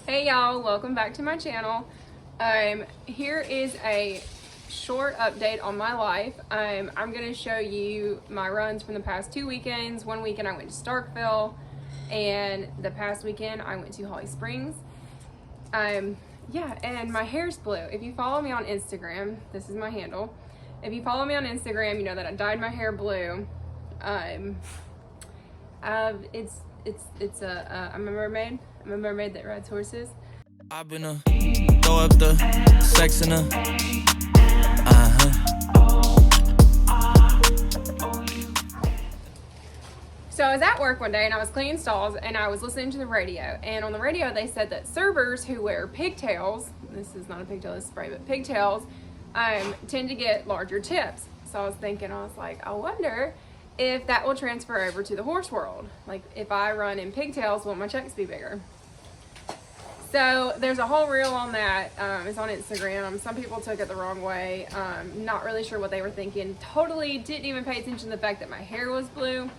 Hey y'all, welcome back to my channel. Here is a short update on my life. I'm going to show you my runs from the past 2 weekends. One weekend I went to Starkville, and the past weekend I went to Holly Springs. Yeah, and my hair's blue. If you follow me on Instagram, this is my handle. If you follow me on Instagram, you know that I dyed my hair blue. I'm a mermaid. I'm a mermaid that rides horses. I've been throw up the sex in So I was at work one day and I was cleaning stalls and I was listening to the radio, and on the radio they said that servers who wear pigtails, this is not a pigtail, this is spray, but pigtails, tend to get larger tips. So I was like, I wonder if that will transfer over to the horse world. Like if I run in pigtails, will my checks be bigger? So there's a whole reel on that. It's on Instagram. Some people took it the wrong way. Not really sure what they were thinking. Totally didn't even pay attention to the fact that my hair was blue.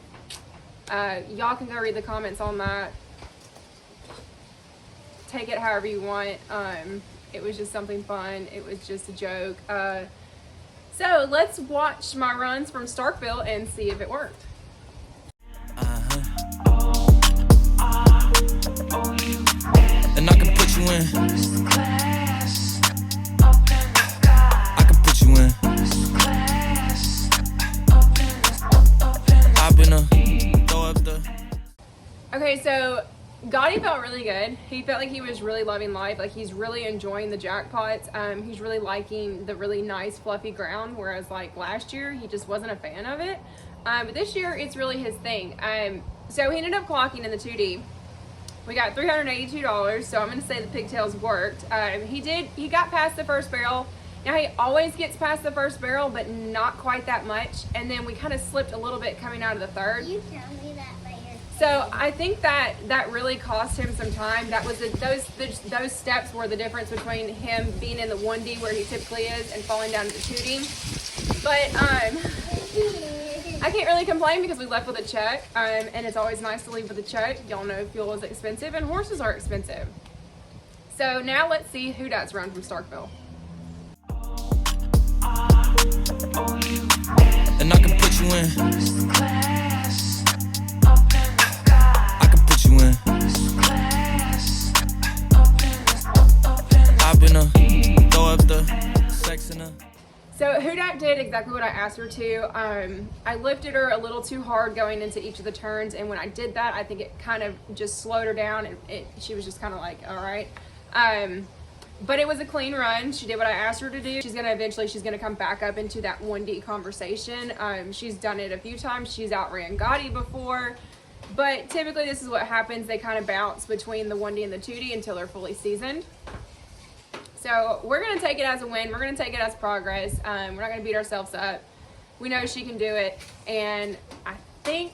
Y'all can go read the comments on that. Take it however you want. It was just something fun. It was just a joke. So let's watch my runs from Starkville and see if it worked. And I can put you in. I can put you in. I've been throw up the. Okay, so Gotti felt really good. He felt like he was really loving life. Like he's really enjoying the jackpots. He's really liking the really nice fluffy ground, whereas like last year he just wasn't a fan of it. But this year it's really his thing. So he ended up clocking in the 2D. We got $382, so I'm going to say the pigtails worked. He got past the first barrel. Now he always gets past the first barrel, but not quite that much. And then we kind of slipped a little bit coming out of the third. You tell me that later. So I think that really cost him some time. That was those steps were the difference between him being in the 1D where he typically is and falling down to the 2D. But I can't really complain because we left with a check, and it's always nice to leave with a check. Y'all know fuel is expensive and horses are expensive. So now let's see Huda's run from Starkville. And I can put you in. I can put you in. I've been throw up the sex in So Huda did exactly what I asked her to. I lifted her a little too hard going into each of the turns, and when I did that, I think it kind of just slowed her down, and she was just kind of like, all right. But it was a clean run. She did what I asked her to do. She's gonna come back up into that 1D conversation. She's done it a few times. She's outran Gotti before, but typically this is what happens. They kind of bounce between the 1D and the 2D until they're fully seasoned. So we're going to take it as a win. We're going to take it as progress. We're not going to beat ourselves up. We know she can do it. And I think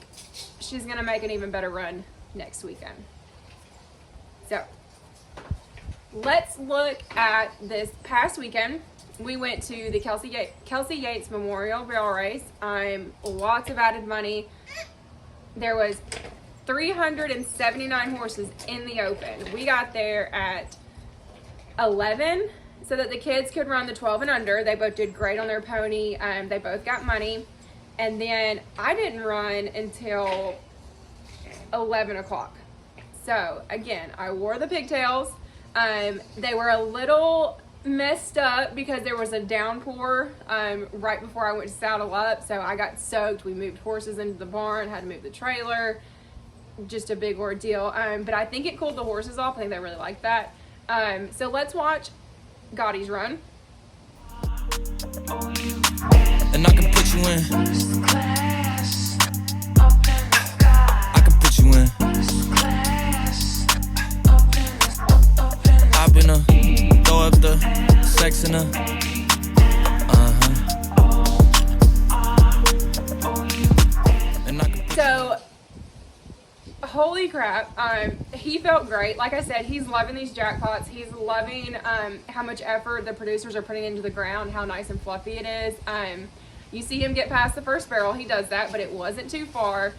she's going to make an even better run next weekend. So let's look at this past weekend. We went to the Kelsey Yates Memorial barrel race. Lots of added money. There was 379 horses in the open. We got there at 11 so that the kids could run the 12 and under. They both did great on their pony. They both got money. And then I didn't run until 11 o'clock. So again, I wore the pigtails. They were a little messed up because there was a downpour right before I went to saddle up. So I got soaked. We moved horses into the barn, had to move the trailer. Just a big ordeal. But I think it cooled the horses off. I think they really liked that. So let's watch Gotti's run. And I can put you in. I can put you in. I've been throw up the sex in So holy crap, he felt great. Like I said, he's loving these jackpots. He's loving how much effort the producers are putting into the ground, how nice and fluffy it is. You see him get past the first barrel. He does that, but it wasn't too far.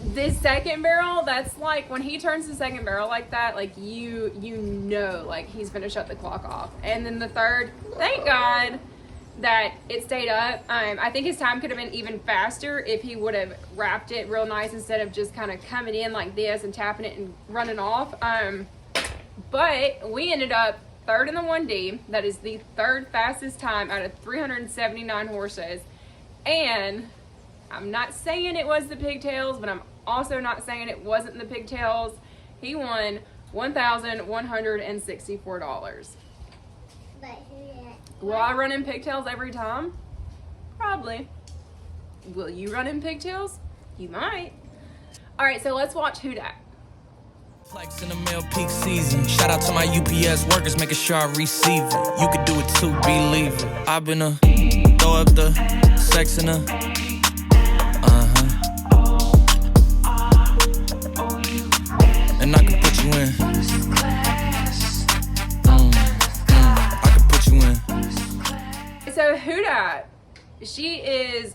This second barrel, that's like when he turns the second barrel like that, like you know, like he's gonna shut the clock off. And then the third, thank God that it stayed up. I think his time could have been even faster if he would have wrapped it real nice instead of just kind of coming in like this and tapping it and running off. But we ended up third in the 1D. That is the third fastest time out of 379 horses. And I'm not saying it was the Pigtails, but I'm also not saying it wasn't the Pigtails. He won $1,164. Will I run in Pigtails every time? Probably. Will you run in Pigtails? You might. All right, so let's watch Huda. Flex in the mail peak season. Shout out to my UPS workers, making sure I receive it. You could do it too, believe it. I've been throw up the sex in and I can put you in. I can put you in. So Huda, she is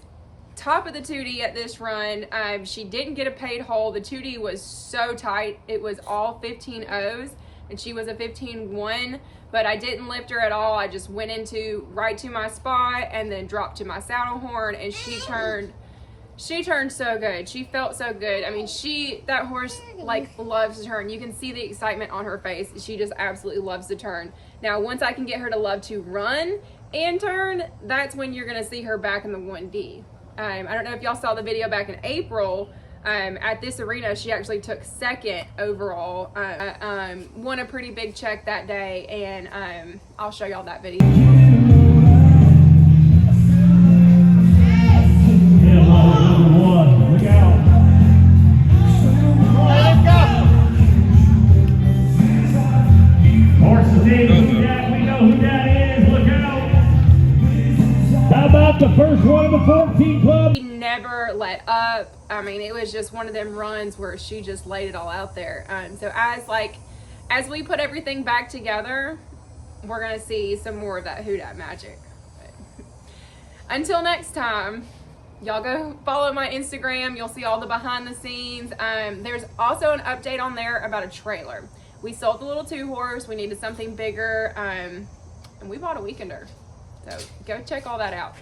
top of the 2D at this run. She didn't get a paid hole. The 2D was so tight. It was all 15 O's and she was a 15-1, but I didn't lift her at all. I just went into right to my spot and then dropped to my saddle horn, and she turned so good. She felt so good. I mean, that horse like loves to turn. You can see the excitement on her face. She just absolutely loves to turn. Now, once I can get her to love to run and turn, that's when you're gonna see her back in the 1D. I don't know if y'all saw the video back in April. At this arena, she actually took second overall. Won a pretty big check that day, and I'll show y'all that video. Look out. Horses in, who that? We know who that is. Look out. How about the first one of the 14 club? She never let up. I mean, it was just one of them runs where she just laid it all out there. So as we put everything back together, we're gonna see some more of that Huda magic. But until next time, y'all go follow my Instagram. You'll see all the behind the scenes. There's also an update on there about a trailer. We sold the little 2-horse. We needed something bigger, and we bought a weekender. So go check all that out.